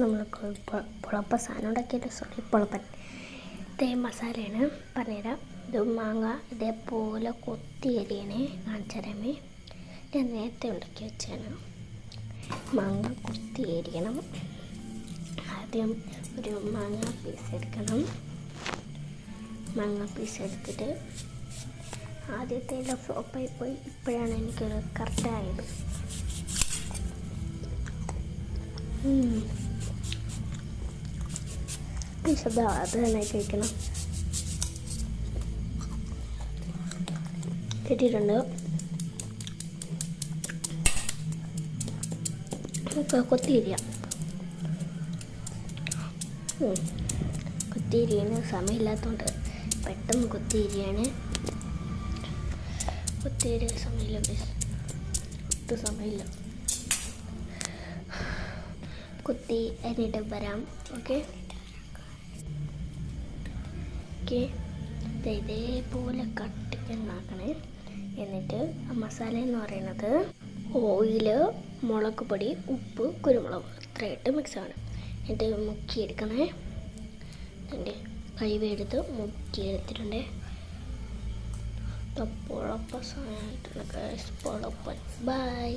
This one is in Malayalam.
നമ്മൾ പൊളപ്പ സാധനം ഉണ്ടാക്കിയിട്ട് പൊളപ്പൻ ഇതേ മസാലയാണ് പറഞ്ഞുതരാം. ഇത് മാങ്ങ ഇതേപോലെ കൊത്തി അരിയണേ കാണിച്ചു തരാമേ. ഞാൻ നേരത്തെ ഉണ്ടാക്കി വെച്ചാണ്. മാങ്ങ കൊത്തി അരിയണം. ആദ്യം ഒരു മാങ്ങ പീസ് എടുക്കണം. മാങ്ങ പീസ് എടുത്തിട്ട് ആദ്യത്തെ ഫ്ലോപ്പായി പോയി. ഇപ്പോഴാണ് എനിക്കൊരു കറക്റ്റായത്. ശബ്ദ അത് തന്നെ കഴിക്കണം. കിട്ടിയിട്ടുണ്ട്. കൊത്തിയിരിക്കാം. കൊത്തിയിരിയാണ് സമയമില്ലാത്തതുകൊണ്ട് പെട്ടെന്ന് കൊത്തിയിരിയാണ്. കൊത്തിയിരിയ സമയമില്ല, ഒട്ടും സമയമില്ല. കുത്തി അരിഞ്ഞിട്ട് വരാം. ഓക്കെ ഇതേപോലെ കട്ടിക്കുണ്ടാക്കണേ. എന്നിട്ട് മസാല എന്ന് പറയുന്നത് ഓയില്, മുളക് പൊടി, ഉപ്പ്, കുരുമുളക് ഇത്രയായിട്ട് മിക്സാണ്. എന്നിട്ട് മുക്കിയെടുക്കണേ. എൻ്റെ കൈവെടുത്ത് മുക്കിയെടുത്തിട്ടുണ്ട്. പൊളപ്പ സാധനമായിട്ടുള്ള പൊളപ്പൻ. ബൈ.